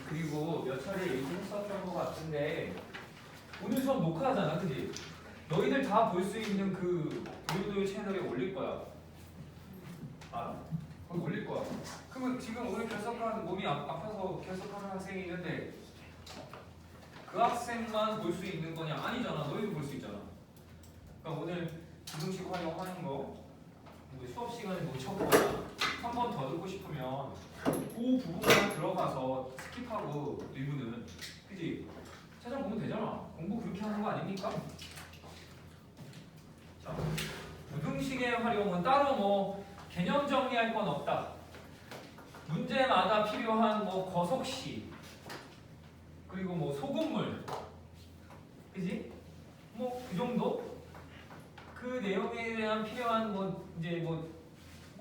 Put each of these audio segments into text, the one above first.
그리고 몇 차례 얘기했었던 것 같은데 오늘 수업 녹화하잖아, 그지? 너희들 다 볼 수 있는 그 도요도요 채널에 올릴 거야. 알아? 거기 올릴 거야. 그러면 지금 오늘 결석한 몸이 아파서 결석하는 학생이 있는데 그 학생만 볼 수 있는 거냐? 아니잖아. 너희도 볼 수 있잖아. 그러니까 오늘 부등식 활용하는 거 수업 시간에 놓쳤거나 한 번 더 듣고 싶으면 그 부분만 들어가서 스킵하고 일부는 그지? 찾아보면 되잖아. 공부 그렇게 하는 거 아닙니까? 자, 부등식의 활용은 따로 뭐 개념 정리할 건 없다. 문제마다 필요한 뭐 거속시 그리고 뭐 소금물 그지? 뭐 그 정도? 그 내용에 대한 필요한 뭐 이제 뭐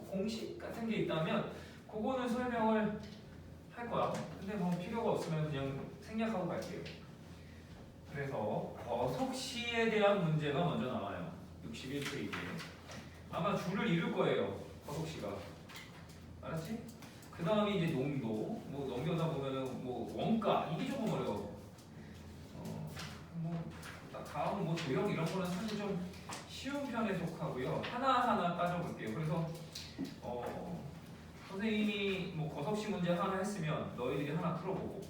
공식 같은 게 있다면 그거는 설명을 할 거야. 근데 뭐 필요가 없으면 그냥 생략하고 갈게요. 그래서 거속시에 대한 문제가 먼저 나와요. 61페이지에. 아마 줄을 이룰 거예요. 거속시가. 알았지? 그 다음에 이제 농도. 뭐 넘겨다 보면은 뭐 원가. 이게 조금 어려워. 뭐 다음 뭐 도형 이런 거는 사실 좀 쉬운 편에 속하고요. 하나하나 따져볼게요. 그래서 선생님이 뭐 거속시 문제 하나 했으면 너희들이 하나 풀어보고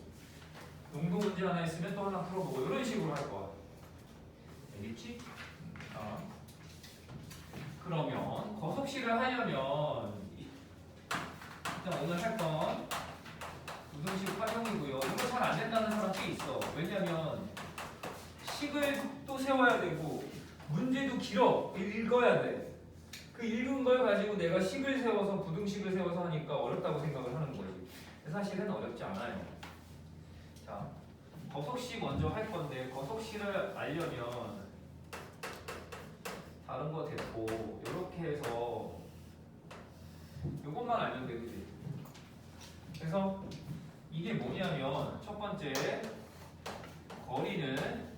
농도 문제 하나 했으면 또 하나 풀어보고 이런 식으로 할 거야. 알겠지? 자, 그러면 거속시를 하려면 일단 오늘 할 건 부등식 활용이고요. 이거 잘 안 된다는 사람 꽤 있어. 왜냐면 식을 또 세워야 되고 문제도 길어. 읽어야 돼. 그 읽은 걸 가지고 내가 식을 세워서 부등식을 세워서 하니까 어렵다고 생각을 하는 거지. 사실은 어렵지 않아요. 자, 거속시 먼저 할 건데 거속시를 알려면 다른 거 됐고 이렇게 해서 이것만 알면 돼, 그지? 그래서 이게 뭐냐면 첫 번째 거리는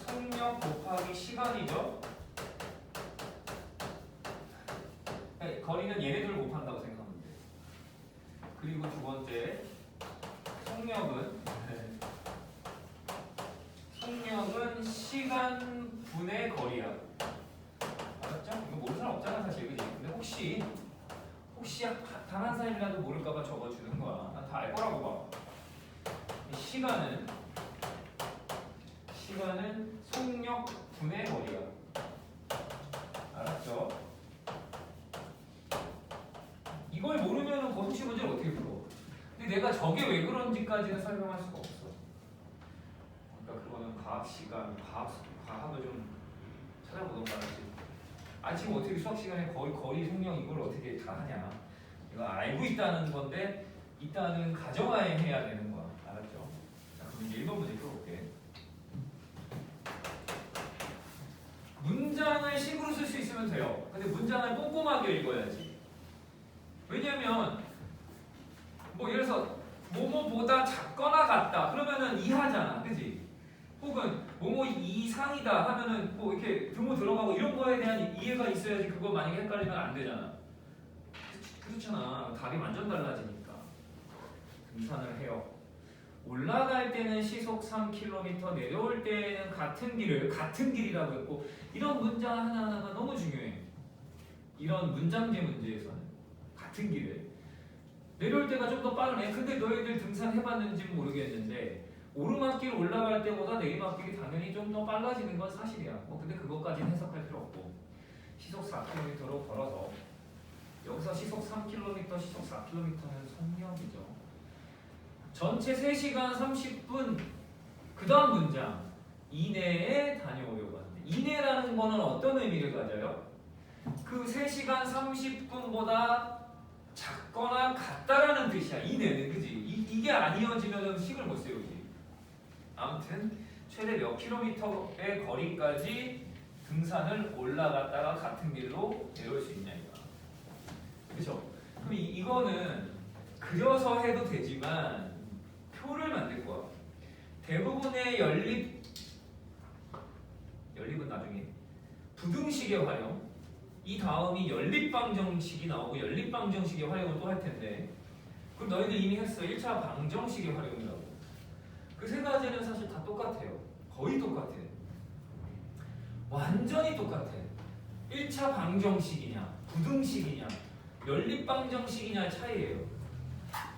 속력 곱하기 시간이죠. 네, 거리는 얘네들을 곱한다고 생각하면 돼. 그리고 두 번째 속력은 시간 분의 거리야. 알았죠? 이거 모르는 사람 없잖아 사실, 그지? 근데 혹시 단 한 사람이라도 모를까봐 적어주는 거야. 난 다 알 거라고 봐. 시간은 속력 분의 거리야. 알았죠? 이걸 모르면 거속시 문제를 어떻게 풀어? 근데 내가 저게 왜 그런지까지는 설명할 수가 없어. 그러니까 그거는 과학 시간, 과학을 좀 찾아보던가 하지. 지금 어떻게 수학 시간에 거리 속력 이걸 어떻게 다 하냐? 이거 알고 있다는 건데 있다는 가정하에 해야 되는 거야. 알았죠? 자, 그럼 이제 1번 문제 풀어볼게. 문장을 식으로 쓸 수 있으면 돼요. 근데 문장을 꼼꼼하게 읽어야지. 왜냐면 뭐 예를 들어서 뭐뭐보다 작거나 같다 그러면은 이하잖아, 그지? 혹은 뭐뭐 이상이다 하면은 뭐 이렇게 등호 들어가고 이런 거에 대한 이해가 있어야지. 그거 만약에 헷갈리면 안 되잖아. 그렇잖아. 답이 완전 달라지니까. 등산을 해요. 올라갈 때는 시속 3km, 내려올 때는 같은 길이라고 했고, 이런 문장 하나하나가 너무 중요해. 이런 문장제 문제에서는 같은 길을 내려올 때가 좀 더 빠르네. 근데 너희들 등산해봤는지는 모르겠는데 오르막길 올라갈 때보다 내리막길이 당연히 좀 더 빨라지는 건 사실이야. 근데 그것까지는 해석할 필요 없고 시속 4km로 걸어서 여기서 시속 3km, 시속 4km는 속력이죠. 전체 3시간 30분 그 다음 문장 이내에 다녀오려고 하는데 이내라는 거는 어떤 의미를 가져요? 그 3시간 30분보다 작거나 같다라는 뜻이야. 이내는 그지? 이게 아니어지면 식을 못 세우지. 아무튼 최대 몇 킬로미터의 거리까지 등산을 올라갔다가 같은 길로 내려올 수 있냐 이거야. 그렇죠? 그럼 이거는 그려서 해도 되지만 표를 만들 거야. 대부분의 연립은 나중에 부등식의 활용 이 다음이 연립방정식이 나오고 연립방정식의 활용을 또 할 텐데 그럼 너희들 이미 했어. 1차 방정식의 활용이라고. 그 세 가지는 사실 다 똑같아요. 거의 똑같아. 완전히 똑같아. 1차 방정식이냐, 부등식이냐, 연립방정식이냐의 차이예요.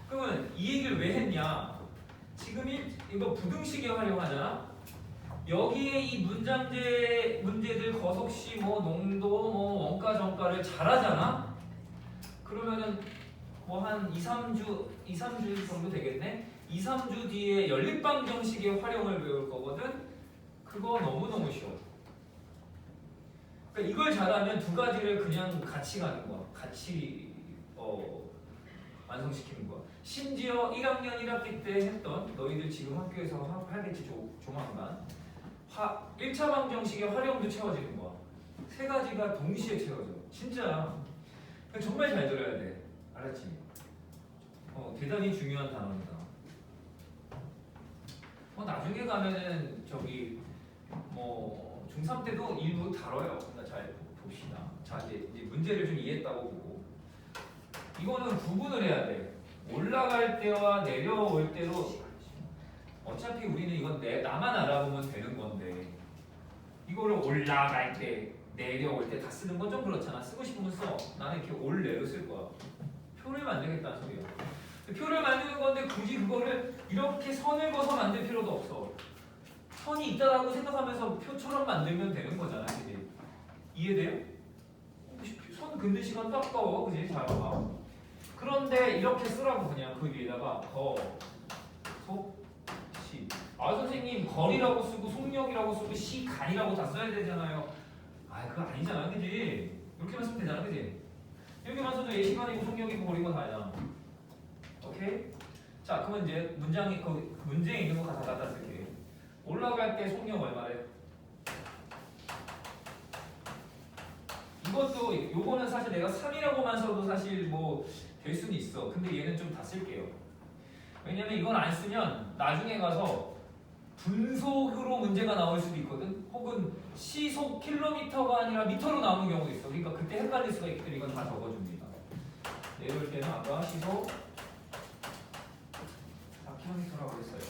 그러면 이 얘기를 왜 했냐? 지금 이거 부등식에 활용하잖아? 여기에 이 문제들 거속시, 뭐 농도, 뭐 원가, 정가를 잘하잖아? 그러면은 뭐 한 2, 3주 정도 되겠네? 2, 3주 뒤에 연립방정식의 활용을 배울 거거든? 그거 너무너무 쉬워. 그러니까 이걸 잘하면 두 가지를 그냥 같이 가는 거야. 같이 완성시키는 거야. 심지어 1학년 1학기 때 했던 너희들 지금 학교에서 하겠지 조만간 1차 방정식의 활용도 채워지는 거야. 세 가지가 동시에 채워져. 진짜 정말 잘 들어야 돼. 알았지? 대단히 중요한 단어입니다. 나중에 가면은 저기 뭐 중3 때도 일부 다뤄요. 그러니까 잘 봅시다. 자 이제 문제를 좀 이해했다고 보고 이거는 구분을 해야 돼. 올라갈 때와 내려올 때로 어차피 우리는 이건 나만 알아보면 되는 건데 이거를 올라갈 때 내려올 때 다 쓰는 건 좀 그렇잖아. 쓰고 싶으면 써. 나는 이렇게 올 내로 쓸 거야. 표를 만들겠다는 소리야. 표를 만드는 건데 굳이 그거를 이렇게 선을 그어서 만들 필요도 없어. 선이 있다라고 생각하면서 표처럼 만들면 되는 거잖아. 그치? 이해돼요? 선 긋는 시간도 아까워. 그치? 잘 봐. 그런데 이렇게 쓰라고 그냥 그 위에다가 시. 선생님 거리라고 쓰고 속력이라고 쓰고 시간이라고 다 써야 되잖아요. 그거 아니잖아. 그치? 이렇게만 쓰면 되잖아. 그치? 이렇게만 써도 시간이고 속력이고 거리고 다잖아. 오케이? 자, 그러면 이제 문제에 있는 거 갖다 쓸게. 올라갈 때 속력 얼마래? 이것도 요거는 사실 내가 3이라고만 써도 사실 뭐 될 수는 있어. 근데 얘는 좀 다 쓸게요. 왜냐면 이건 안 쓰면 나중에 가서 분속으로 문제가 나올 수도 있거든. 혹은 시속 킬로미터가 아니라 미터로 나오는 경우도 있어. 그러니까 그때 헷갈릴 수가 있기 때문에 이건 다 적어줍니다. 내려올 때는 아까 시속 4km라고 했어요.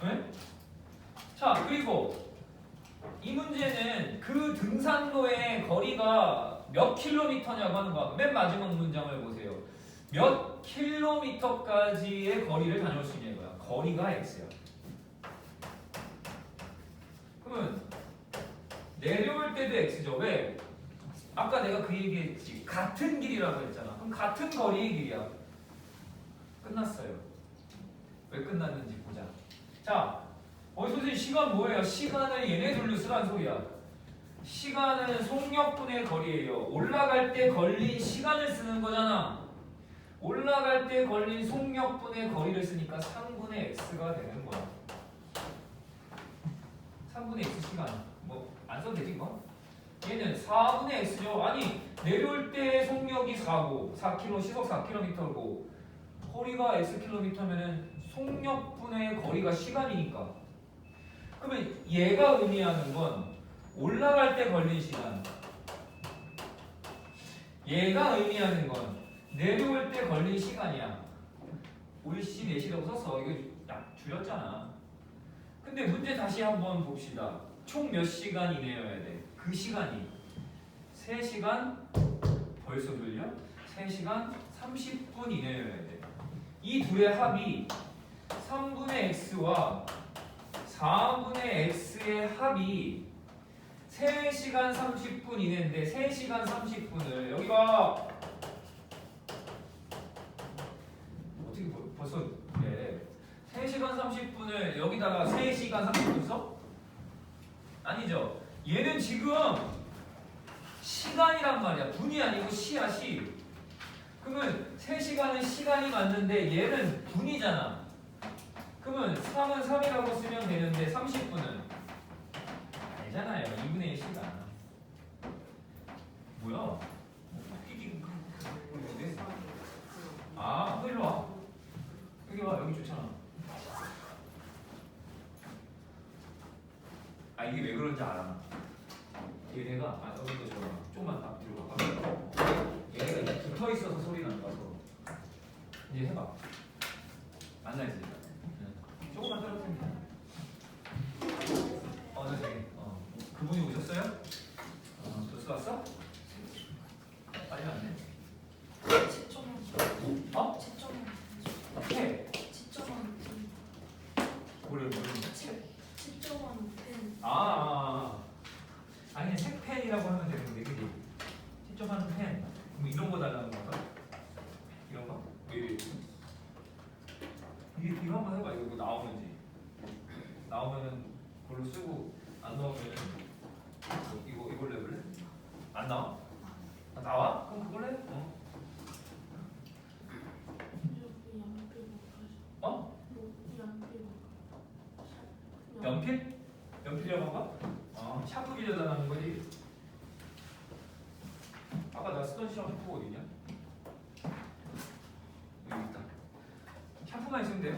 네? 자, 그리고 이 문제는 그 등산로의 거리가 몇 킬로미터냐고 하는 거야. 맨 마지막 문장을 보세요. 몇 킬로미터까지의 거리를 다녀올 수 있냐 이거야. 거리가 x야. 그러면 내려올 때도 x죠. 왜? 아까 내가 그 얘기했지. 같은 길이라고 했잖아. 그럼 같은 거리의 길이야. 끝났어요. 왜 끝났는지 보자. 자, 선생님 시간 뭐예요? 시간을 얘네 둘로 쓰라는 소리야. 시간은 속력분의 거리예요. 올라갈 때 걸린 시간을 쓰는 거잖아. 올라갈 때 걸린 속력분의 거리를 쓰니까 3분의 x가 되는 거야. 3분의 x 시간. 뭐 안 써도 되지 뭐? 얘는 4분의 x죠. 아니 내려올 때 속력이 4고 4km 시속 4km고 거리가 xkm면은 속력분의 거리가 시간이니까. 그러면 얘가 의미하는 건 올라갈 때 걸린 시간. 얘가 의미하는 건 내려올 때 걸린 시간이야. 5시 4시라고 썼어. 이거 줄였잖아. 근데 문제 다시 한번 봅시다. 총 몇 시간 이내여야 돼? 그 시간이 3시간 벌써 들려? 3시간 30분 이내여야 돼. 이 둘의 합이 3분의 x와 4분의 x의 합이 3시간 30분 이내인데 3시간 30분을 여기가 어떻게 벌써 네. 3시간 30분을 여기다가 3시간 30분 써? 아니죠. 얘는 지금 시간이란 말이야. 분이 아니고 시야 시. 그러면 3시간은 시간이 맞는데 얘는 분이잖아. 그러면 3은 3이라고 쓰면 되는데 30분은 아니잖아요. 2분의 1 시간. 뭐야? 일로 와. 여기 와. 여기 좋잖아. 이게 왜 그런지 알아? 얘네가 여기도 저거 조금만 앞 뒤로 가봐. 얘네가 이렇게 붙어 있어서 소리 난다. 서로. 이제 해봐. 만나야지. 조금만 떨어뜨리면 돼. 네, 저기. 그분이 오셨어요? 교수 왔어? 빨리 왔네. 어? 펜. 뭐래? 아니 색펜이라고 하면 되는데, 그지? 채점하는 펜. 뭐 이런 거 달라는 건가? 이런 거? 이거 한번 해봐. 이거 나오는지. 나오면은 그걸로 쓰고 안 나오면은 이걸로 해볼래? 안 나와? 나와? 그럼 그걸로 해. 연필? 연필이라고 한가? 샤프 빌려달라는 거지. 아까 나 쓰던 샤프 어디냐? 여기 있다. 샤프만 있으면 돼요?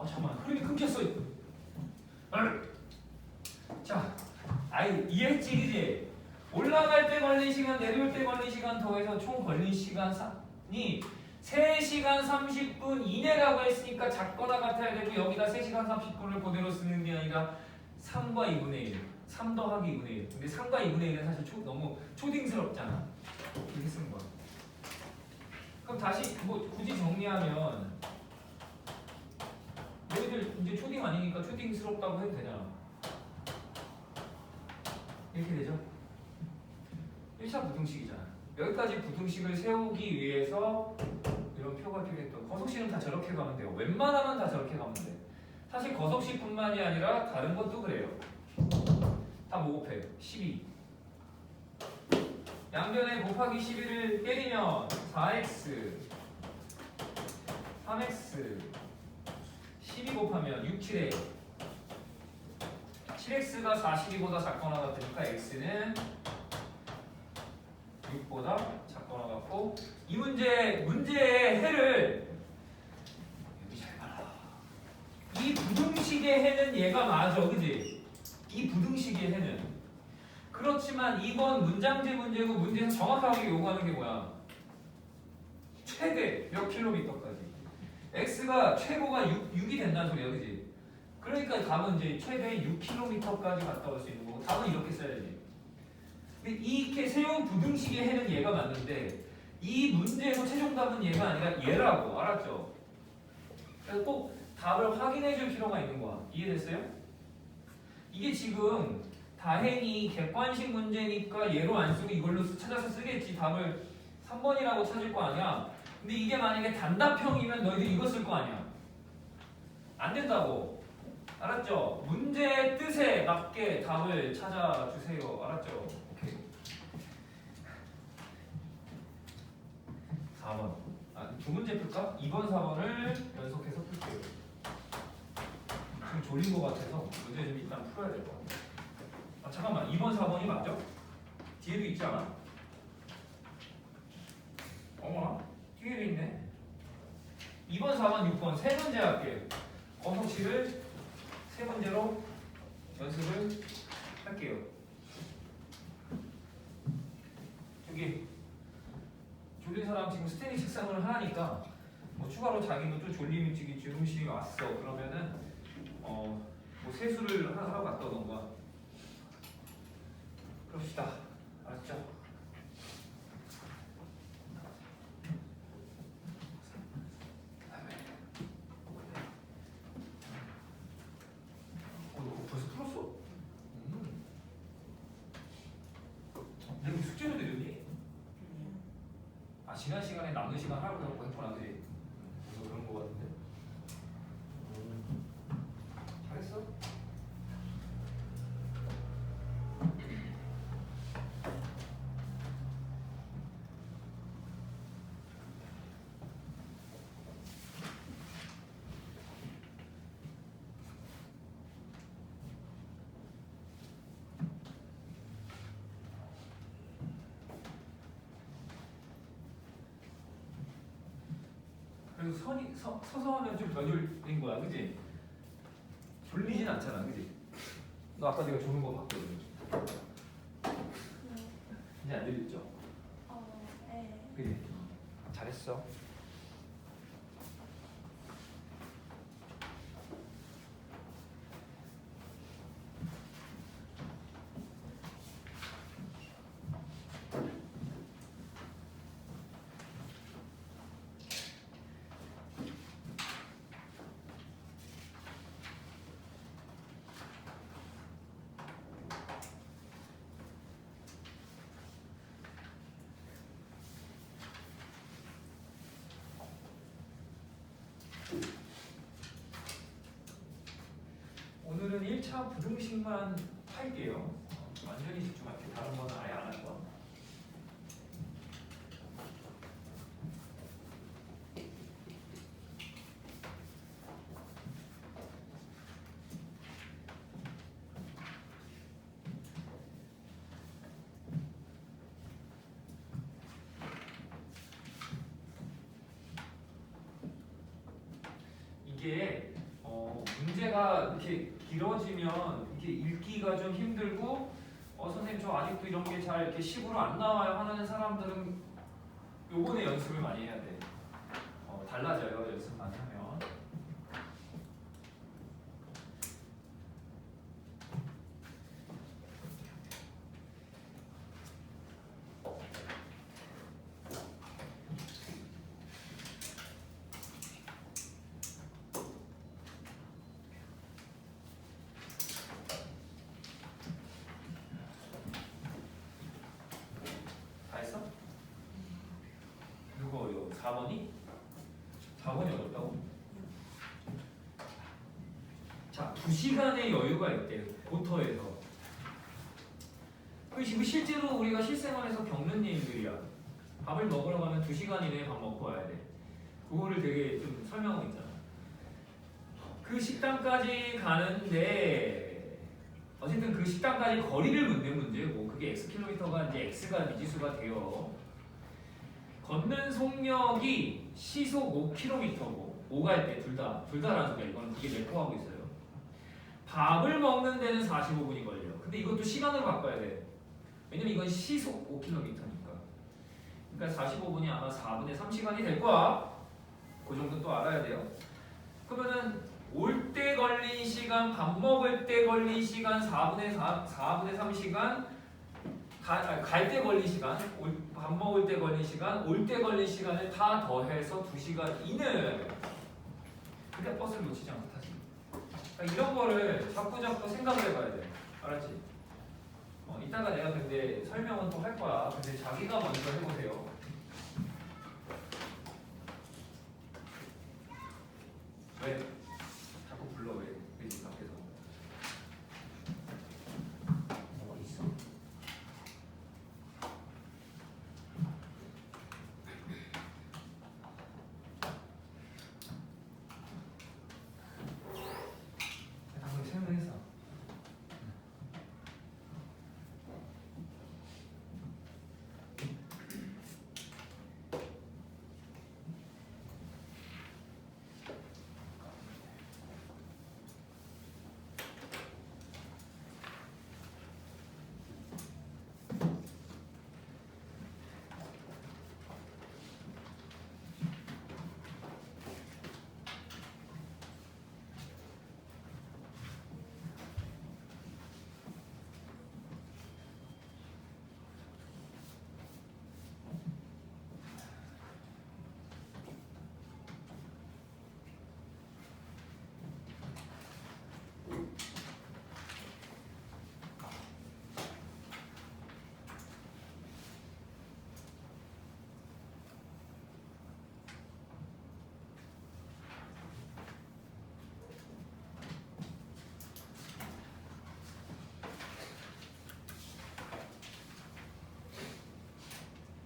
잠깐만. 흐름이 끊겼어. 자, 이해했지, 그지? 올라갈 때 걸린 시간, 내려올 때 걸린 시간 더해서 총 걸린 시간이 3시간 30분 이내라고 했으니까 작거나 같아야 되고, 여기다 3시간 30분을 그대로 쓰는 게 아니라 3과 2분의 1, 3 더하기 2분의 1. 근데 3과 2분의 1은 사실 너무 초딩스럽잖아. 이렇게 쓰는 거야. 그럼 다시 굳이 정리하면 너희들 이제 초딩 아니니까 초딩스럽다고 해도 되잖아. 이렇게 되죠? 1차 부등식이잖아. 여기까지 부등식을 세우기 위해서 이런 표가 필요했던. 거석식은 다 저렇게 가면 돼요. 웬만하면 다 저렇게 가면 돼. 사실 거석식뿐만이 아니라 다른 것도 그래요. 다 뭐 곱해요? 12. 양변에 곱하기 12를 때리면 4x 3x 12 곱하면 6, 7에 7x가 42보다 작거나 같으니까 x는 6보다 작거나 같고, 이 문제의 해를 여기 잘 봐라. 이 부등식의 해는 얘가 맞아, 그지? 이 부등식의 해는. 그렇지만 이번 문장제 문제고, 문제에서 정확하게 요구하는 게 뭐야? 최대 몇 킬로미터까지. x가 최고가 6이 된다는 소리야, 그지? 그러니까 답은 이제 최대 6km까지 갔다 올 수 있는 거고, 답은 이렇게 써야지. 근데 이렇게 세운 부등식의 해는 얘가 맞는데, 이 문제에서 최종 답은 얘가 아니라 얘라고. 알았죠? 그래서 꼭 답을 확인해 줄 필요가 있는 거야. 이해됐어요? 이게 지금 다행히 객관식 문제니까 얘로 안 쓰고 이걸로 찾아서 쓰겠지. 답을 3번이라고 찾을 거 아니야. 근데 이게 만약에 단답형이면 너희들이 이거 쓸 거 아니야. 안 된다고. 알았죠? 문제의 뜻에 맞게 답을 찾아주세요. 알았죠? 오케이. 4번. 두 문제 풀까? 2번, 4번을 연속해서 풀게요. 지금 졸린 것 같아서 문제 좀 일단 풀어야 될 것 같아. 잠깐만. 2번, 4번이 맞죠? 뒤에도 있지 않아? 어머나? 뒤에도 있네. 2번, 4번, 6번 세 문제 할게요. 거석식을 세 문제로 연습을 할게요. 저기 졸린 사람 지금 스탠딩 책상을 하니까 뭐 추가로 자기는 또 졸림이 주무실이 왔어. 그러면은 뭐 세수를 하러 갔다던가 그럽시다. 알았죠? 벌써 풀었어? 내가 숙제도 내줬니? 지난 시간에 남는 시간 하라고 했구나, 그지? 그래서 그런 거 같은데. 잘했어? 그리고 서서 하면 좀 더 졸린 거야, 그지? 졸리진 않잖아, 그지? 너 아까 내가 조는 거 봤거든. 이제 안 들렸죠? 그래. 잘했어. 오늘은 1차 부등식만 할게요. 완전히 집중할게. 다른 거는 아예 안 할 거야. 이게 문제가 이렇게 길어지면 이렇게 읽기가 좀 힘들고 선생님 저 아직도 이런 게 잘 이렇게 식으로 안 나와요 하는 사람들은 요번에 연습을 많이 해야 돼. 달라져요 연습 많이 하면. 다 했어? 누가 어려워? 4번이? 4번이 어렵다고? 자, 2시간의 여유가 있대. 고터에서. 그 지금 실제로 우리가 실생활에서 겪는 일들이야. 밥을 먹으러 가면 2시간 이내에 밥 먹고 와야 돼. 그거를 되게 좀 설명하고 있잖아. 그 식당까지 가는데 어쨌든 그 식당까지 거리를 묻는 문제고 그게 X킬로미터가 이제 X가 미지수가 돼요. 걷는 속력이 시속 5km고 5갈 때 둘다라는 소리야. 이거는 그게 내포하고 있어요. 밥을 먹는 데는 45분이 걸려. 근데 이것도 시간으로 바꿔야 돼. 왜냐면 이건 시속 5km니까. 그러니까 45분이 아마 4분의 3시간이 될 거야. 그 정도 또 알아야 돼요. 그러면은 올 때 걸린 시간, 밥 먹을 때 걸린 시간, 4분의 3시간, 갈 때 걸린 시간, 밥 먹을 때 걸린 시간, 올 때 걸린 시간을 다 더해서 2시간 이내. 근데 버스를 놓치지 않고 타지. 그러니까 이런 거를 자꾸 생각을 해봐야 돼. 알았지? 이따가 내가 근데 설명은 또 할 거야. 근데 자기가 먼저 해보세요. 왜? 자꾸 불러 왜? 집 앞에서. 뭐 있어? 방금 설명했어.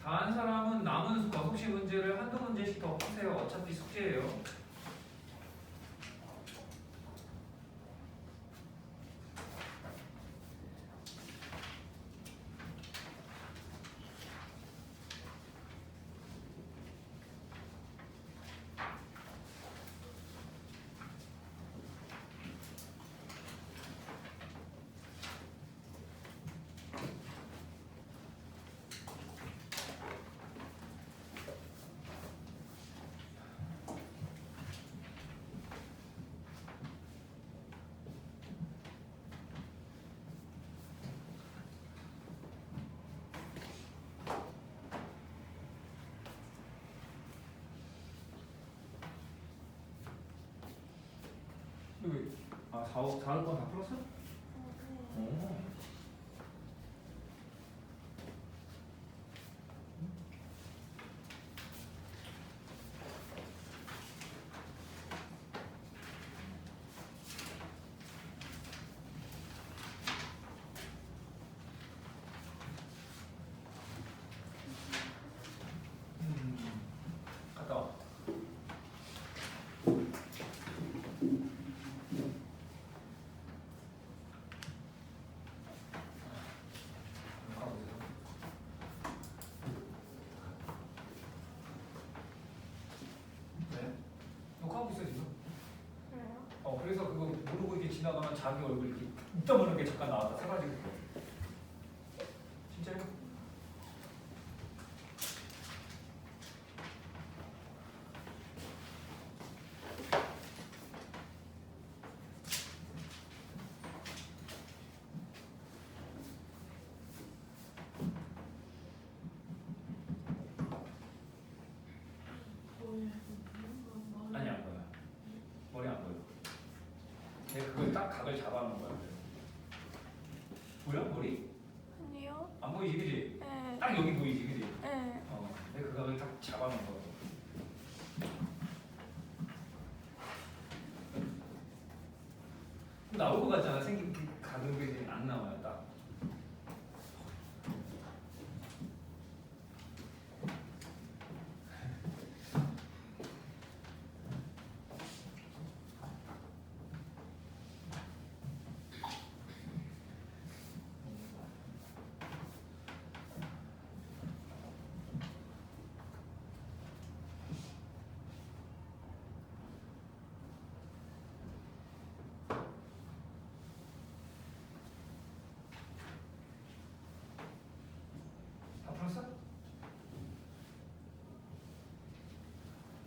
다 한 사람은 남은 6시 문제를 한두 문제씩 더 푸세요. 어차피 숙제예요. 아 4번 다 풀었어? 오. 갔다 와. 네? 녹화하고 있어 지금? 그래서 그거 모르고 이렇게 지나가면 자기 얼굴 이렇게 웃다보는 게 잠깐 나왔다 사라지고. 진짜요? 아니 안 보여. 머리 안 보여. 내가 그걸 딱 각을 잡아놓은 거야. 보여? 머리? 아니요. 안 보이지, 그지? 네. 딱 여기 보이지, 그지? 네. 내가 그 각을 딱 잡아놓은 거야. 나올 것 같잖아. 생긴 그 각은 그지? 안 나와요, 딱. 다 풀었어?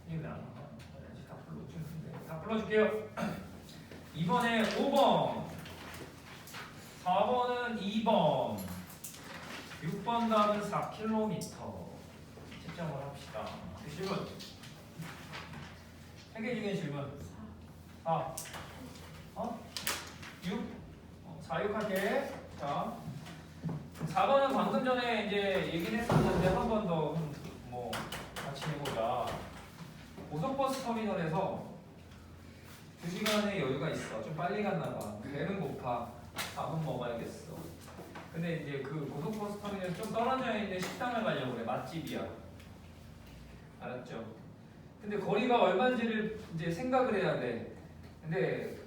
이거 안 나와. 아직 다 풀어주는데. 다 풀어줄게요. 이번에 5번. 4번은 2번. 6번 답은 4km. 채점을 합시다. 그 질문. 3개 중에 질문. 4. 6? 4, 6 할게. 자. 4번은 방금 전에 이제 얘기를 했었는데 한 번 더 뭐 같이 해보자. 고속버스 터미널에서 2시간의 여유가 있어. 좀 빨리 갔나 봐. 배는 고파. 밥은 먹어야겠어. 근데 이제 그 고속버스 터미널 좀 떨어져 있는 식당을 가려고 그래. 맛집이야. 알았죠? 근데 거리가 얼마인지를 이제 생각을 해야 돼. 근데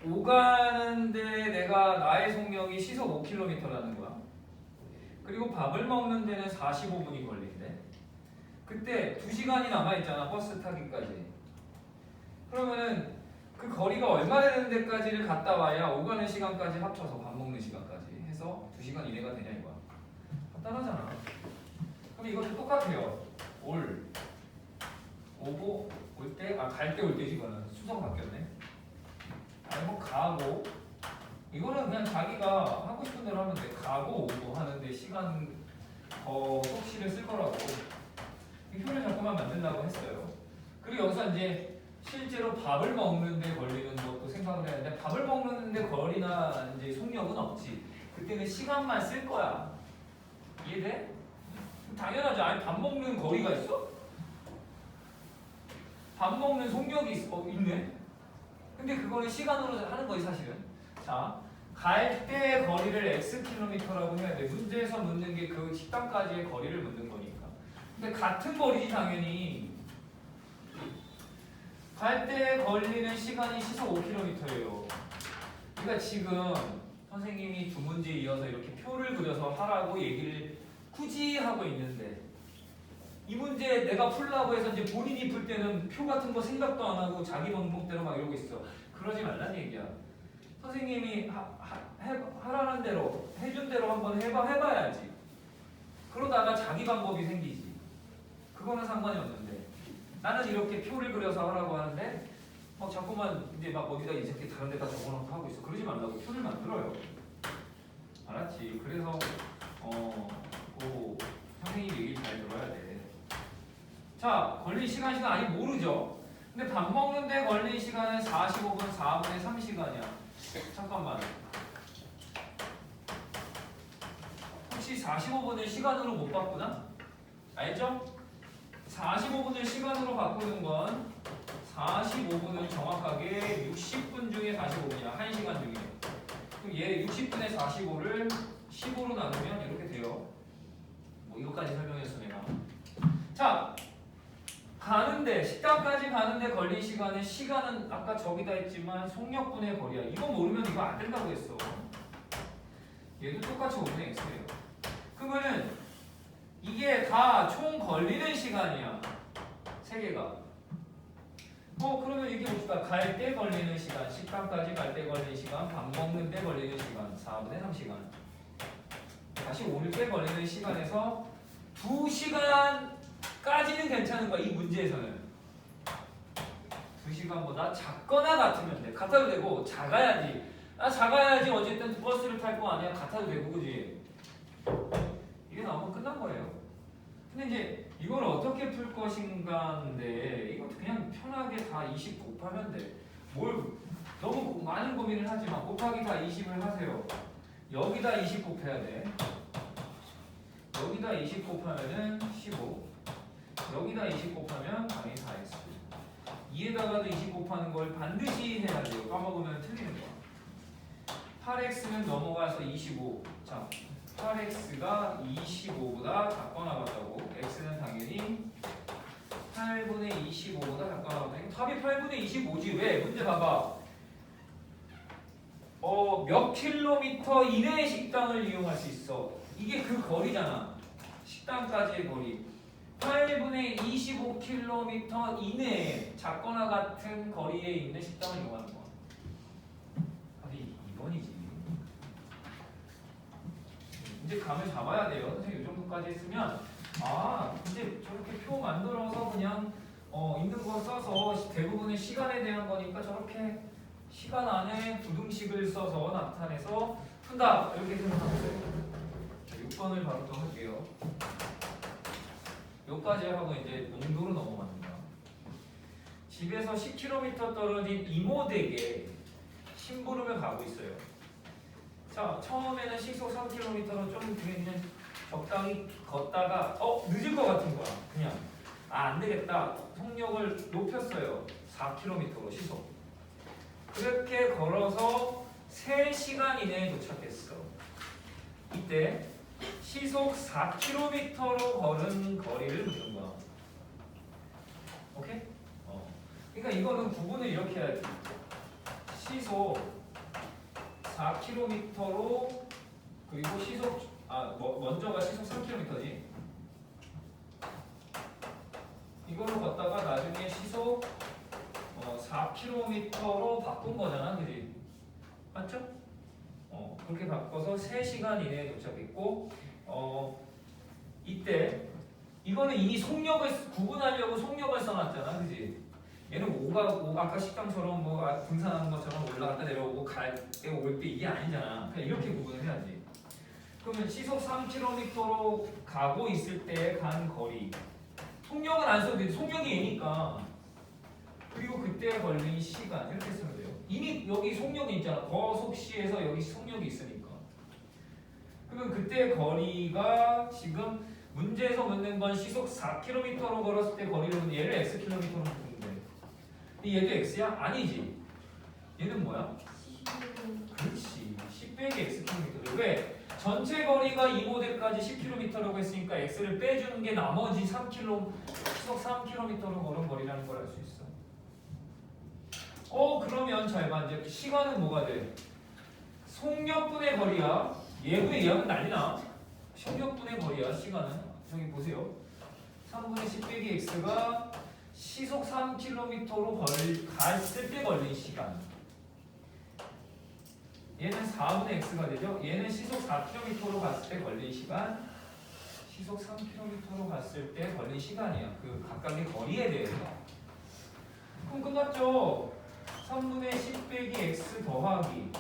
오가는데 내가 나의 속력이 시속 5km라는 거야. 그리고 밥을 먹는 데는 45분이 걸린대. 그때 2시간이 남아있잖아. 버스 타기까지. 그러면은 그 거리가 얼마 되는 데까지를 갔다 와야 오가는 시간까지 합쳐서 밥 먹는 시간까지 해서 2시간 이내가 되냐 이거야. 간단하잖아. 그럼 이것도 똑같아요. 오고 올 때, 갈 때 올 때지 이거는. 순서가 바뀌었네. 뭐 가고 이거는 그냥 자기가 하고 싶은 대로 하면 돼. 가고 오고 하는데 시간 더 속시를 쓸 거라고 이 표를 자꾸만 만든다고 했어요. 그리고 여기서 이제 실제로 밥을 먹는데 걸리는 것도 생각을 해야 되는데 밥을 먹는데 거리나 이제 속력은 없지. 그때는 시간만 쓸 거야. 이해돼? 당연하지. 아니 밥 먹는 거리가 있어? 밥 먹는 속력이 있네? 근데 그거는 시간으로 하는 거지 사실은. 자, 갈 때 거리를 x km라고 해야 돼. 문제에서 묻는 게 그 식당까지의 거리를 묻는 거니까. 근데 같은 거리지 당연히. 갈 때 걸리는 시간이 시속 5km예요. 그러니까 지금 선생님이 두 문제 이어서 이렇게 표를 그려서 하라고 얘기를 굳이 하고 있는데 이 문제 내가 풀라고 해서 이제 본인이 풀 때는 표 같은 거 생각도 안 하고 자기 방법대로 막 이러고 있어. 그러지 말란 얘기야. 선생님이 하라는 대로 해준 대로 한번 해봐야지. 그러다가 자기 방법이 생기지. 그거는 상관이 없는데 나는 이렇게 표를 그려서 하라고 하는데 자꾸만 이제 막 어디다 이렇게 다른 데다 적어놓고 하고 있어. 그러지 말라고. 표를 만들어요. 알았지? 그래서 그 선생님 얘기 잘 들어야 돼. 자, 걸린 시간 아직 모르죠? 근데 밥 먹는데 걸린 시간은 45분 4분의 3시간이야. 잠깐만. 혹시 45분을 시간으로 못 바꾸나? 알죠? 45분을 시간으로 바꾸는 건 45분은 정확하게 60분 중에 45분이야. 1시간 중에. 그럼 얘 60분의 45를 15로 나누면 이렇게 돼요. 뭐 이거까지 설명했어 내가. 자, 가는데 식당까지 가는데 걸린 시간은 아까 저기다 했지만 속력분의 거리야. 이거 모르면 이거 안 된다고 했어. 얘도 똑같이 5분의 x예요. 그러면은 이게 다 총 걸리는 시간이야. 세 개가. 그러면 이게 봅시다. 갈 때 걸리는 시간, 식당까지 갈 때 걸리는 시간, 밥 먹는 때 걸리는 시간, 4분의 3시간. 다시 올 때 걸리는 시간에서 2시간까지는 괜찮은 거야. 이 문제에서는. 2시간보다 작거나 같으면 돼. 같아도 되고 작아야지. 작아야지 어쨌든 버스를 탈 거 아니야. 같아도 되고 그지? 이게 나오면 끝난 거예요. 근데 이제 이걸 어떻게 풀 것인가인데 이것도 그냥 편하게 다 20 곱하면 돼. 뭘 너무 많은 고민을 하지 마. 곱하기 다 20을 하세요. 여기다 20 곱해야 돼. 여기다 20 곱하면은 15. 여기다 20 곱하면 당연히 4x. 2에다가도 20 곱하는 걸 반드시 해야 돼요. 까먹으면 틀리는 거야. 8x는 넘어가서 25. 자, 8x가 25보다 작거나 같다고. x는 당연히 8분의 25보다 작거나 같다. 답이 8분의 25지. 왜? 문제 봐봐. 몇 킬로미터 이내의 식당을 이용할 수 있어. 이게 그 거리잖아. 식당까지의 거리. 8분의 25km 이내에 작거나 같은 거리에 있는 식당을 이용하는 거야. 답이 2번이지. 이제 감을 잡아야 돼요. 선생님 이 정도까지 했으면 이제 저렇게 표 만들어서 그냥 있는 거 써서 대부분의 시간에 대한 거니까 저렇게 시간 안에 부등식을 써서 나타내서 푼다. 이렇게 생각하세요. 6번을 바로 또 할게요. 여기까지 하고 이제 농도로 넘어갑니다. 집에서 10km 떨어진 이모 댁에 심부름을 가고 있어요. 자, 처음에는 시속 3km로 좀 그냥 적당히 걷다가 늦을 것 같은 거야. 그냥 안 되겠다. 속력을 높였어요. 4km로 시속. 그렇게 걸어서 3시간 이내에 도착했어. 이때 시속 4km로 걸은 거리를 묻는 거야. 오케이? 그러니까 이거는 구분을 이렇게 해야지. 시속 4km로 그리고 시속 먼저가 시속 3km지. 이걸로 걷다가 나중에 시속 4km로 바꾼 거잖아, 그지? 맞죠? 그렇게 바꿔서 3시간 이내에 도착했고, 이때 이거는 이미 속력을 구분하려고 속력을 써놨잖아, 그지? 얘는 아까 식당처럼 등산하는 것처럼 올라갔다 내려오고 갈 때 올 때 이게 아니잖아. 그냥 이렇게 구분을 해야지. 그러면 시속 3km로 가고 있을 때 간 거리. 속력은 안 써도 돼. 속력이 얘니까. 그리고 그때 걸린 시간 이렇게 쓰면 돼요. 이미 여기 속력이 있잖아. 거속시에서 여기 속력이 있으니까. 그러면 그때 거리가 지금 문제에서 묻는 건 시속 4km로 걸었을 때 거리로 얘를 xkm로 묻는데 얘도 x야? 아니지. 얘는 뭐야? 그렇지. 10 빼기 xkm. 왜? 전체 거리가 이모델까지 10km라고 했으니까 x를 빼주는 게 나머지 3km, 시속 3km로 걸은 거리라는 걸 알 수 있어. 그러면 잘 봐. 이제 시간은 뭐가 돼? 속력분의 거리야. 얘분의 얘하면 난리나. 속력분의 거리야. 시간은. 저기 보세요. 3분의 10 빼기 x가 시속 3km로 갔을 때 걸린 시간. 얘는 4분의 x가 되죠. 얘는 시속 4km로 갔을 때 걸린 시간. 시속 3km로 갔을 때 걸린 시간이야. 그 각각의 거리에 대해서. 그럼 끝났죠. 3분의 10 빼기 x 더하기